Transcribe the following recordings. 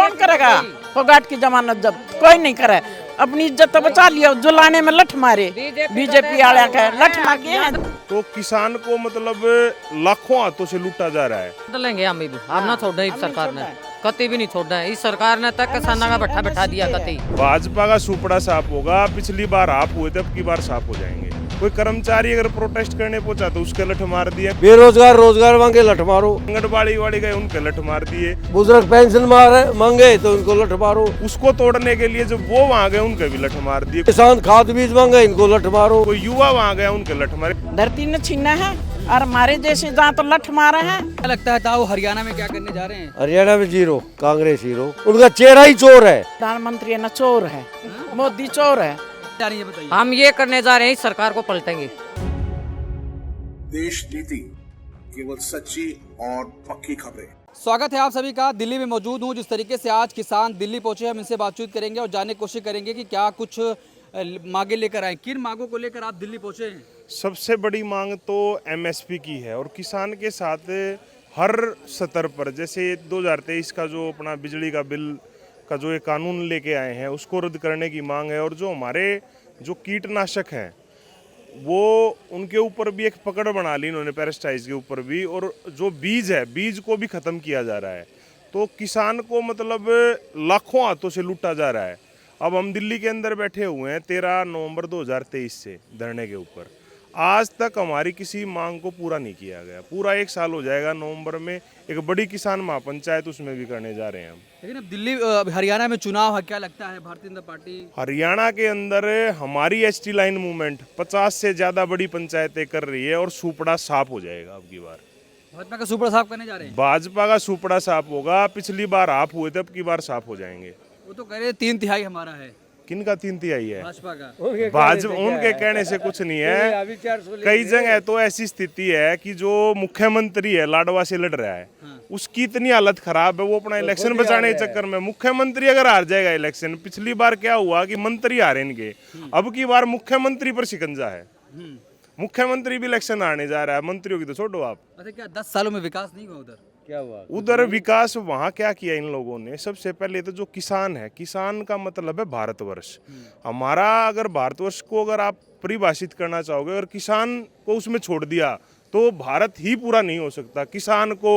कौन करेगा फोगाट की जमानत जब्त? कोई नहीं करे। अपनी इज्जत तो बचा लिया, जो लाने में लठ मारे बीजेपी वाले का लठ मार के। तो किसान को मतलब लाखों हाथों से लूटा जा रहा है। बदलेंगे हम भी, हम ना छोड़ना इस सरकार ने, कति भी नहीं छोड़ना है। इस सरकार ने तक किसानों का भट्ठा बैठा दिया कति। भाजपा का सुपड़ा साफ होगा। पिछली बार आप हुए थे, अब की बार साफ हो जाएंगे। कोई कर्मचारी अगर प्रोटेस्ट करने पहुंचा तो उसके लठ मार दिए। बेरोजगार रोजगार मांगे लठ मारो। आंगनबाड़ी वाले गए, उनके लठ मार दिए। बुजुर्ग पेंशन मांगे तो उनको लठ मारो। उसको तोड़ने के लिए जब वो वहाँ गए, उनके भी लठ मार दिए। किसान खाद बीज मांगे, इनको लठ मारो। कोई युवा वहाँ गया, उनके लठ मारे। धरती ने छीना है और हमारे जैसे जहाँ तो लठ मारे हैं। क्या लगता है था वो हरियाणा में क्या करने जा रहे हैं? हरियाणा में जीरो, कांग्रेस हीरो। उनका चेहरा ही चोर है। प्रधानमंत्री है ना चोर है, मोदी चोर है। जा रही है बताइए। हम ये करने जा रहे हैं, इस सरकार को पलटेंगे। देश नीति केवल सच्ची और पक्की खबरें। स्वागत है आप सभी का। दिल्ली में मौजूद हूँ। जिस तरीके से आज किसान दिल्ली पहुंचे, हम इनसे बातचीत करेंगे और जानने की कोशिश करेंगे कि क्या कुछ मांगे लेकर आए। किन मांगों को लेकर आप दिल्ली पहुंचे हैं? सबसे बड़ी मांग तो एमएसपी की है और किसान के साथ हर स्तर पर, जैसे 2023 का जो अपना बिजली का बिल का जो ये कानून लेके आए हैं उसको रद्द करने की मांग है। और जो हमारे जो कीटनाशक हैं वो उनके ऊपर भी एक पकड़ बना ली इन्होंने, पेस्टिसाइड के ऊपर भी। और जो बीज है, बीज को भी ख़त्म किया जा रहा है। तो किसान को मतलब लाखों हाथों से लूटा जा रहा है। अब हम दिल्ली के अंदर बैठे हुए हैं 13 नवंबर 2023 से धरने के ऊपर। आज तक हमारी किसी मांग को पूरा नहीं किया गया। पूरा 1 साल हो जाएगा नवंबर में। एक बड़ी किसान महापंचायत उसमें भी करने जा रहे हैं हम। लेकिन अब दिल्ली हरियाणा में चुनाव है, क्या लगता है भारतीय जनता पार्टी? हरियाणा के अंदर हमारी एसटी लाइन मूवमेंट 50 से ज़्यादा बड़ी पंचायतें कर रही है और सुपड़ा साफ हो जाएगा अब की बार। भाजपा का सुपड़ा साफ करने जा रहे हैं। भाजपा का सुपड़ा साफ होगा। पिछली बार आप हुए थे, अब की बार साफ हो जाएंगे। वो तो कह रहे 3/3 हमारा है। किनका 3/3 है? भाजपा का। भाजपा उनके कहने से कुछ नहीं है। कई जगह तो ऐसी स्थिति है कि जो मुख्यमंत्री है लाडवा से लड़ रहा है, उसकी इतनी हालत खराब है, वो अपना इलेक्शन बचाने के चक्कर में, मुख्यमंत्री अगर हार जाएगा इलेक्शन, पिछली बार क्या हुआ कि मंत्री हारे इनके, अब की बार मुख्यमंत्री पर शिकंजा है। मुख्यमंत्री भी इलेक्शन हारने जा रहा है, मंत्रियों की तो छोड़ो आप। अच्छा, क्या 10 सालों में विकास नहीं हुआ उधर? क्या हुआ उधर विकास? वहाँ क्या किया इन लोगों ने? सबसे पहले तो जो किसान है, किसान का मतलब है भारतवर्ष। हमारा अगर भारतवर्ष को अगर आप परिभाषित करना चाहोगे और किसान को उसमें छोड़ दिया तो भारत ही पूरा नहीं हो सकता। किसान को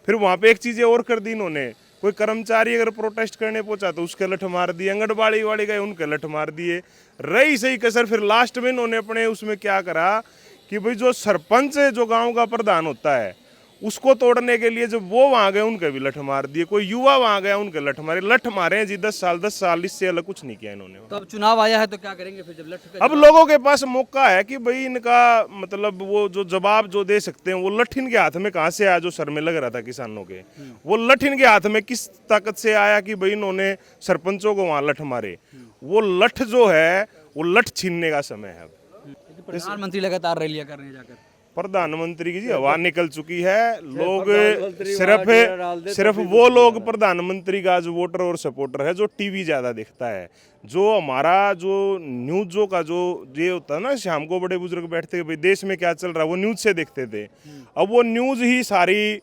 फिर वहाँ पे एक चीज़ें और कर दी इन्होंने। कोई कर्मचारी अगर प्रोटेस्ट करने पहुंचा तो उसके लठ मार दिए। आंगनबाड़ी वाले गए, उनके लठ मार दिए। रही सही कसर फिर लास्ट में इन्होंने अपने उसमें क्या करा कि भाई जो सरपंच जो गाँव का प्रधान होता है उसको तोड़ने के लिए जब वो वहाँ गए, उनके भी लठ मार दिए। कोई युवा वहाँ गया, उनके लठ मारे हैं जी। 10 साल इससे अलग कुछ नहीं किया इन्होंने। तो अब चुनाव आया है तो क्या करेंगे फिर जब लठ? अब लोगों के पास मौका है कि भाई इनका मतलब वो जो जवाब जो दे सकते हैं, वो लठ इनके हाथ में कहाँ से आया? जो सर में लग रहा था किसानों के, वो लठ इनके हाथ में किस ताकत से आया कि भाई इन्होंने सरपंचों को वहाँ लठ मारे? वो लठ जो है वो लठ छीनने का समय है। प्रधानमंत्री लगातार रैलियां कर रहे हैं जाकर। प्रधानमंत्री की जी हवा निकल चुकी है। लोग सिर्फ वो लोग प्रधानमंत्री का जो वोटर और सपोर्टर है जो टीवी ज्यादा देखता है। जो हमारा जो न्यूज़ों का जो ये होता है ना, शाम को बड़े बुजुर्ग बैठते हैं भाई देश में क्या चल रहा है, वो न्यूज़ से देखते थे। अब वो न्यूज़ ही सारी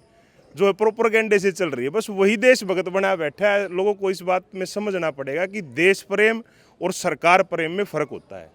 जो है प्रोपेगेंडे से चल रही है। बस वही देशभक्त बना बैठा है। लोगों को इस बात में समझना पड़ेगा कि देश प्रेम और सरकार प्रेम में फर्क होता है।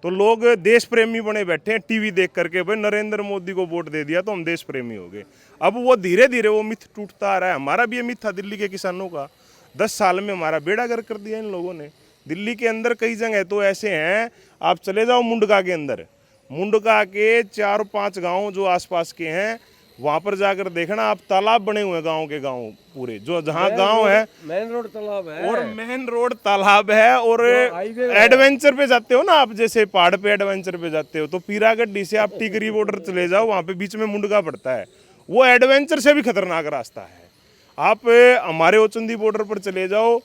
तो लोग देश प्रेमी बने बैठे हैं टीवी देख करके, भाई नरेंद्र मोदी को वोट दे दिया तो हम देश प्रेमी हो गए। अब वो धीरे धीरे वो मिथ टूटता आ रहा है। हमारा भी ये मिथ था दिल्ली के किसानों का। 10 साल में हमारा बेड़ा गर्क कर दिया इन लोगों ने। दिल्ली के अंदर कई जगह तो ऐसे हैं, आप चले जाओ मुंडका के अंदर, मुंडका के 4-5 गाँव जो आसपास के हैं, वहाँ पर जाकर देखना आप, तालाब बने हुए हैं गाँव के गाँव पूरे। जो जहाँ गाँव है मेन रोड तालाब है और मेन रोड तालाब है। और एडवेंचर पे जाते हो ना आप, जैसे पहाड़ पे एडवेंचर पे जाते हो तो पीरागढ़ी से आप टिकरी बॉर्डर चले जाओ, वहाँ पे बीच में मुंडका पड़ता है। वो एडवेंचर से भी खतरनाक रास्ता है। आप हमारे ओचंदी बॉर्डर पर चले जाओ,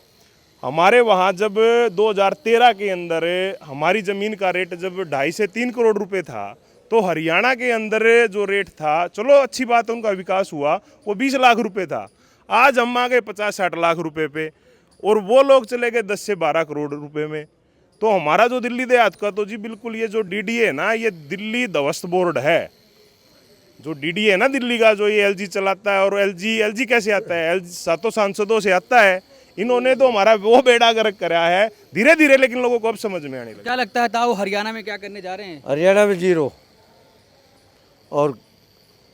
हमारे वहाँ जब 2013 के अंदर हमारी ज़मीन का रेट जब 2.5 से 3 करोड़ रुपए था, तो हरियाणा के अंदर जो रेट था, चलो अच्छी बात है उनका विकास हुआ, वो 20 लाख रुपए था। आज हम आ गए 50-60 लाख रुपए पे और वो लोग चले गए 10 से 12 करोड़ रुपए में। तो हमारा जो दिल्ली देहात का तो जी बिल्कुल ये जो डीडीए है ना, ये दिल्ली ध्वस्त बोर्ड है। जो डीडीए है ना दिल्ली का, जो ये एलजी चलाता है। और एलजी कैसे आता है? एलजी 7 सांसदों से आता है। इन्होंने तो हमारा वो बेड़ा गर्क करा है धीरे धीरे, लेकिन लोगों को अब समझ में आने लगा। क्या लगता है ताऊ हरियाणा में क्या करने जा रहे हैं? हरियाणा में 0 और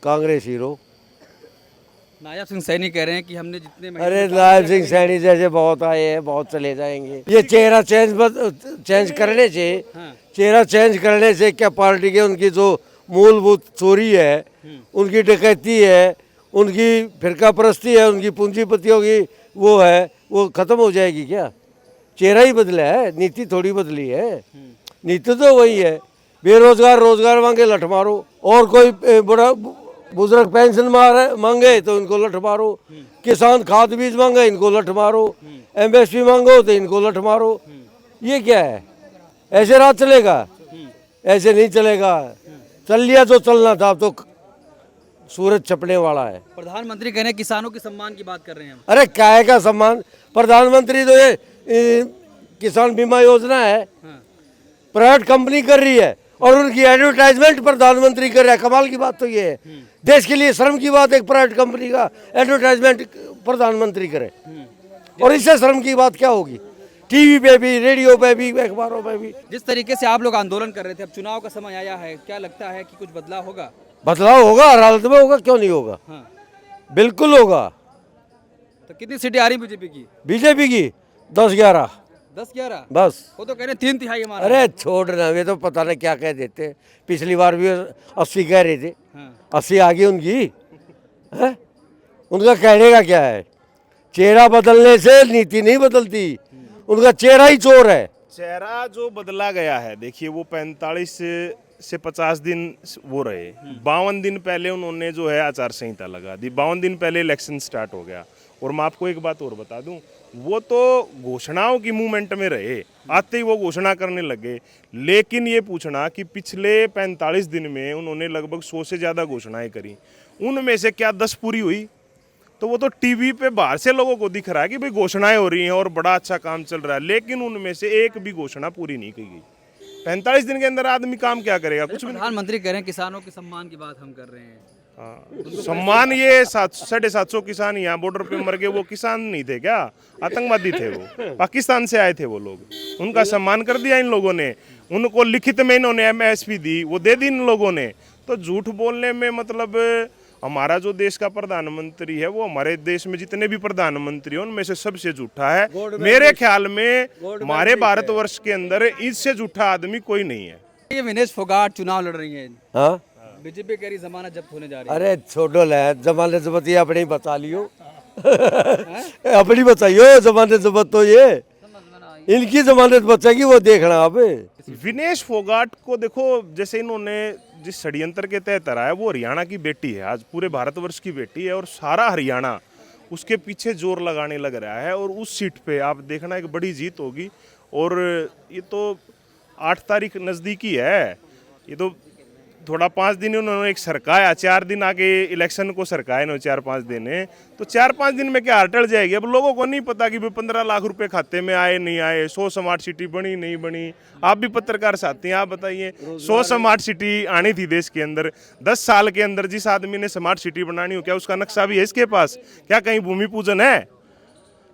कांग्रेस हीरो। नायब सिंह सैनी कह रहे हैं कि हमने जितने महीने अरे में काम नायब किया सिंह सैनी जैसे बहुत आए हैं, बहुत चले जाएंगे। ये चेहरा चेंज करने से, हाँ। चेहरा चेंज करने से क्या पार्टी के उनकी जो मूलभूत चोरी है, उनकी डकैती है, उनकी फिरका परस्ती है, उनकी पूंजीपतियों की वो है, वो खत्म हो जाएगी क्या? चेहरा ही बदला है, नीति थोड़ी बदली है। नीति तो वही है, बेरोजगार रोजगार मांगे लठ मारो, और कोई बड़ा बुजुर्ग पेंशन मांगे तो इनको लठ मारो, किसान खाद बीज मांगे इनको लठ मारो, एमएसपी मांगो तो इनको लठ मारो। ये क्या है? ऐसे राज चलेगा? ऐसे नहीं चलेगा। चल लिया जो चलना था, अब तो सूरज छपने वाला है। प्रधानमंत्री कह रहे हैं किसानों के सम्मान की बात कर रहे हैं हम। अरे काहे का सम्मान? प्रधानमंत्री तो ये किसान बीमा योजना है, प्राइवेट कंपनी कर रही है, और उनकी एडवर्टाइजमेंट प्रधानमंत्री कर रहा है। कमाल की बात तो ये है, देश के लिए शर्म की बात है, एक प्राइवेट कंपनी का एडवर्टाइजमेंट प्रधानमंत्री करे। और इससे शर्म की बात क्या होगी? टीवी पे भी, रेडियो पे भी, अखबारों पे भी। जिस तरीके से आप लोग आंदोलन कर रहे थे, अब चुनाव का समय आया है, क्या लगता है कि कुछ बदलाव होगा? बदलाव होगा, हर हालत में होगा, क्यों नहीं होगा? हाँ। बिल्कुल होगा। तो कितनी सीटें आ रही बीजेपी की? बीजेपी की 10-11 10-11 बस। वो तो कह रहे हैं 3/3 हमारा। अरे छोड़ना, वे तो पता नहीं क्या कह देते। पिछली बार भी 80 कह रहे थे, हाँ। 80 आ गई उनकी है? उनका कहने का क्या है? चेहरा बदलने से नीति नहीं बदलती, उनका चेहरा ही चोर है। चेहरा जो बदला गया है, देखिए वो 45 से 50 दिन वो रहे, 52 दिन पहले उन्होंने जो है आचार संहिता लगा दी, 52 दिन पहले इलेक्शन स्टार्ट हो गया। और मैं आपको एक बात और बता दूं, वो तो घोषणाओं की मूवमेंट में रहे, आते ही वो घोषणा करने लगे। लेकिन ये पूछना कि पिछले 45 दिन में उन्होंने लगभग 100 से ज़्यादा घोषणाएं करी, उनमें से क्या 10 पूरी हुई? तो वो तो टीवी पे बाहर से लोगों को दिख रहा है कि भाई घोषणाएं हो रही हैं और बड़ा अच्छा काम चल रहा है, लेकिन उनमें से एक भी घोषणा पूरी नहीं की गई। 45 दिन के अंदर आदमी काम क्या करेगा? कुछ भी नहीं। प्रधानमंत्री कह रहे हैं किसानों के सम्मान की बात हम कर रहे हैं। हाँ, सम्मान ये 750 किसान यहाँ बॉर्डर पे मर गए, वो किसान नहीं थे क्या? आतंकवादी थे वो, पाकिस्तान से आए थे वो लोग। उनका सम्मान कर दिया इन लोगों ने, उनको लिखित में इन्होंने एमएसपी दी, वो दे दी इन लोगों ने। तो झूठ बोलने में मतलब, हमारा जो देश का प्रधानमंत्री है वो हमारे देश में जितने भी प्रधानमंत्री हैं उनमें से सबसे झूठा है। मेरे ख्याल में हमारे भारतवर्ष के अंदर इससे झूठा आदमी कोई नहीं है। ये विनेश फोगाट चुनाव लड़ रही हैं, हाँ, बीजेपी कह रही जमानत जब्त होने जा रही है। अरे छोड़ो ले, जमानत जब्त ये अपनी बता लियो। अपनी बताइयो जमानत जब्त, तो ये इनकी जमानत बचेगी, वो देखना आप। विनेश फोगाट को देखो, जैसे इन्होंने जिस षड्यंत्र के तहत रहा है, वो हरियाणा की बेटी है, आज पूरे भारतवर्ष की बेटी है, और सारा हरियाणा उसके पीछे जोर लगाने लग रहा है। और उस सीट पे आप देखना एक बड़ी जीत होगी। और ये तो 8 तारीख नज़दीकी है, ये तो थोड़ा 5 दिन उन्होंने एक सरकाया, 4 दिन आगे इलेक्शन को सरकाए इन्होंने, 4-5 दिन है, तो 4-5 दिन में क्या हटल जाएगी? अब लोगों को नहीं पता कि 15 लाख रुपए खाते में आए नहीं आए, 100 स्मार्ट सिटी बनी नहीं बनी। आप भी पत्रकार साथी हैं, आप बताइए, 100 स्मार्ट सिटी आनी थी देश के अंदर, 10 साल के अंदर जिस आदमी ने स्मार्ट सिटी बनानी हो, क्या उसका नक्शा भी है इसके पास? क्या कहीं भूमि पूजन है?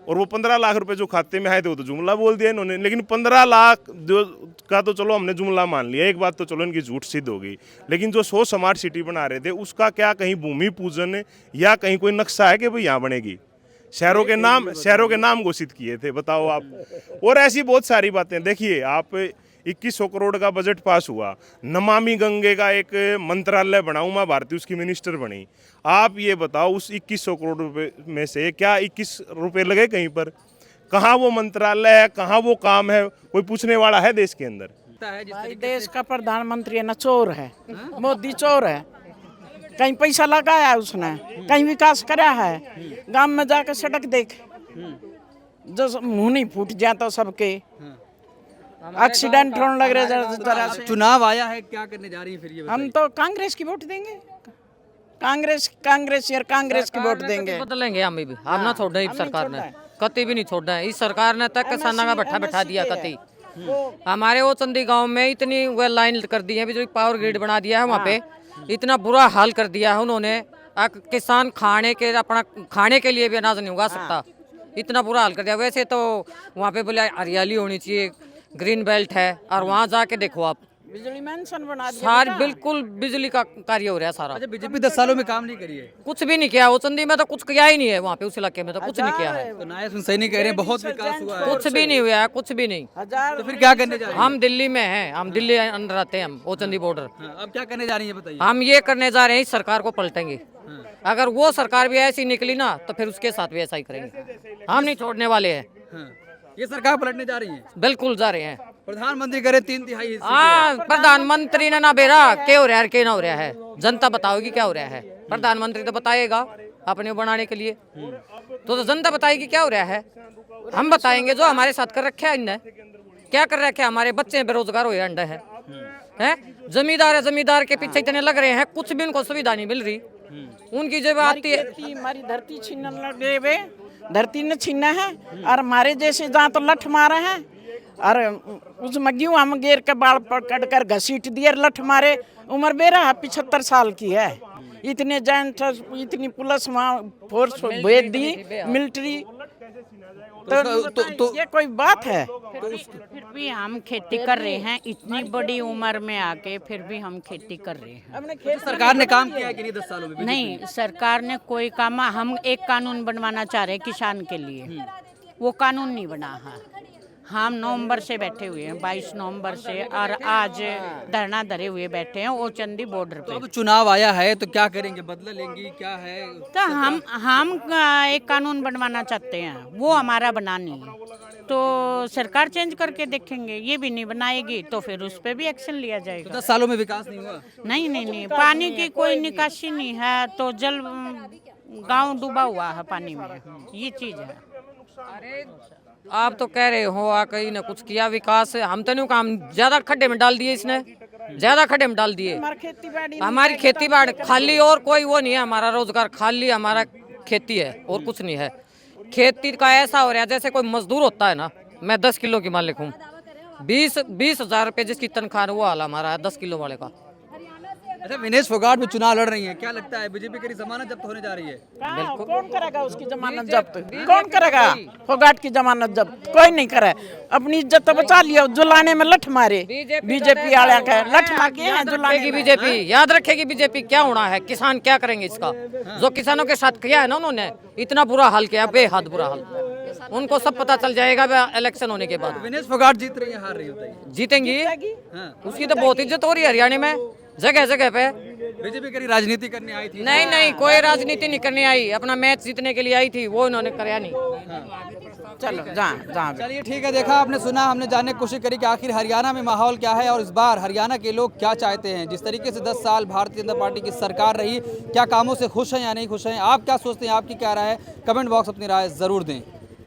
और वो 15 लाख रुपए जो खाते में आए थे वो तो जुमला बोल दिया इन्होंने। लेकिन 15 लाख जो का तो चलो हमने जुमला मान लिया, एक बात तो चलो इनकी झूठ सिद्ध हो गई, लेकिन जो 100 स्मार्ट सिटी बना रहे थे उसका क्या कहीं भूमि पूजन या कहीं कोई नक्शा है कि भाई यहाँ बनेगी? शहरों के नाम घोषित किए थे, बताओ आप। और ऐसी बहुत सारी बातें, देखिए आप, 2100 करोड़ का बजट पास हुआ, नमामि गंगे का एक मंत्रालय बना, उमा भारती उसकी मिनिस्टर बनी। आप ये बताओ, उस 2100 करोड़ रुपए में से क्या 21 रुपए लगे कहीं पर? कहाँ वो मंत्रालय है, कहाँ वो काम है? कोई पूछने वाला है देश के अंदर? भाई देश का प्रधानमंत्री है ना, चोर है। मोदी चोर है, कहीं पैसा लगाया है उसने, कहीं विकास कराया है? गांव में जाकर सड़क देख, जो मुंह नहीं फूट जाता सबके, एक्सीडेंट होने लग रहे जरा से। चुनाव आया है, क्या करने जा रही है फिर ये हम तो कांग्रेस की वोट देंगे, कांग्रेस यार, कांग्रेस की वोट देंगे। बदलेंगे हम भी, हम ना छोड़ना इस सरकार ने, कति भी नहीं छोड़ना है। इस सरकार ने तक किसानों का भट्ठा बैठा दिया कति। हमारे वो चंदी गांव में इतनी वेल लाइन कर दी है, जो पावर ग्रिड बना दिया है, वहाँ पे इतना बुरा हाल कर दिया है उन्होंने। किसान खाने के लिए भी अनाज नहीं उगा सकता, इतना बुरा हाल कर दिया। वैसे तो वहाँ पे बोले हरियाली होनी चाहिए, ग्रीन बेल्ट है, और वहाँ जाके देखो आप बिजली मेंशन बना दिया सार बिल्कुल बिजली का कार्य हो रहा है सारा। अच्छा, बीजेपी 10 सालों में काम नहीं करी है कुछ भी नहीं किया, वो चंदी में तो कुछ किया ही नहीं है, वहाँ पे उस इलाके में तो कुछ नहीं किया है, तो नायब सिंह सैनी कह रहे हैं बहुत विकास हुआ है। कुछ भी नहीं हुआ है, कुछ भी नहीं। हजार तो फिर क्या करने जा रही है? हम दिल्ली में हैं, हम दिल्ली अंदर आते हैं, हम ओचंदी बॉर्डर। हाँ, अब क्या करने जा रही है बताइए। हम ये करने जा रहे हैं, इस सरकार को पलटेंगे। अगर वो सरकार भी ऐसी निकली ना तो फिर उसके साथ भी ऐसा ही करेंगे, हम नहीं छोड़ने वाले हैं। हाँ, ये सरकार पलटने जा रही है। बिल्कुल जा रहे हैं। प्रधानमंत्री करे 3/3 हिस्से हाँ, प्रधानमंत्री ने ना बेरा क्या हो रहा है, क्या ना हो रहा है, जनता बताओगी क्या हो रहा है। प्रधानमंत्री तो बताएगा अपने बनाने के लिए, तो जनता बताएगी क्या हो रहा है। हम बताएंगे जो हमारे साथ कर रखे है इनने, क्या कर रखे, हमारे बच्चे बेरोजगार हुए अंडे हैं, जमींदार है, जमींदार के पीछे इतने लग रहे हैं, कुछ भी उनको सुविधा नहीं मिल रही। उनकी जब आती है हमारी धरती छीनने लगे वे, धरती ने छीना है और हमारे जैसे जहाँ तो लठ मारे हैं, और उसमें गेहूँ हम गेर के बाल पकड़ कर घसीट दिए, लठ मारे। उम्र बेरा 75 साल की है, इतने जेंट इतनी पुलिस वहाँ फोर्स भेज दी, मिलिट्री, तो ये कोई बात है। फिर भी हम खेती कर रहे हैं, इतनी बड़ी उम्र में आके फिर भी हम खेती कर रहे हैं। हमने खेत सरकार ने काम किया है कि नहीं 10 सालों में? नहीं, सरकार ने कोई काम, हम एक कानून बनवाना चाह रहे हैं किसान के लिए, वो कानून नहीं बना है। हम नवंबर से बैठे हुए हैं, 22 नवंबर से, और आज धरना धरे हुए बैठे हैं वो चंदी बॉर्डर तो पे। अब चुनाव आया है तो क्या करेंगे, बदला लेंगी, क्या है? तो हम एक कानून बनवाना चाहते हैं, वो हमारा बना नहीं है, तो सरकार चेंज करके देखेंगे। ये भी नहीं बनाएगी तो फिर उस पर भी एक्शन लिया तो जाएगा। 10 सालों में विकास नहीं हुआ? नहीं, पानी की कोई निकासी नहीं है, तो जल गांव डूबा हुआ है पानी में, ये चीज है। आप तो कह रहे हो कहीं ने कुछ किया विकास, हम तो नहीं, काम ज्यादा खड्डे में डाल दिए इसने, ज्यादा खड्डे में डाल दिए। हमारी खेती बाड़ी हमारी खेती बाड़ी खाली, और कोई वो नहीं है हमारा रोजगार, खाली हमारा खेती है और कुछ नहीं है। खेती का ऐसा हो रहा है जैसे कोई मजदूर होता है ना, मैं 10 किलो की मालिक हूँ, 20 हजार रुपये जिसकी तनख्वाह वो हाल हमारा है 10 किलो वाले का। अच्छा, विनेश फोगाट भी चुनाव लड़ रही है, क्या लगता है बीजेपी की जमानत जब्त होने जा रही है? कौन करेगा उसकी जमानत जब्त? कौन करेगा फोगाट की जमानत जब्त? कोई नहीं करे। अपनी इज्जत तो बचा लिया, जुलाने में लठ मारे बीजेपी वाले का, लठ मार के हैं जुलाने में। बीजेपी याद रखेगी, बीजेपी क्या होना है, किसान क्या करेंगे इसका। जो किसानों के साथ किया है ना उन्होंने, इतना बुरा हाल किया, बेहद बुरा हाल, उनको सब पता चल जाएगा इलेक्शन होने के बाद। विनेश फोगाट जीत रही है, हार रही है? जीतेंगी, उसकी तो बहुत इज्जत हो रही है हरियाणा में, जगह जगह पे। बीजेपी करी राजनीति करने आई थी? नहीं, कोई राजनीति नहीं करने आई, अपना मैच जीतने के लिए आई थी, वो इन्होंने कराया नहीं। चलो जहाँ चलिए ठीक है, देखा आपने, सुना, हमने जानने की कोशिश करी कि आखिर हरियाणा में माहौल क्या है और इस बार हरियाणा के लोग क्या चाहते हैं। जिस तरीके से 10 साल भारतीय जनता पार्टी की सरकार रही, क्या कामों से खुश हैं या नहीं खुश हैं, आप क्या सोचते हैं, आपकी क्या राय है, कमेंट बॉक्स अपनी राय जरूर दें।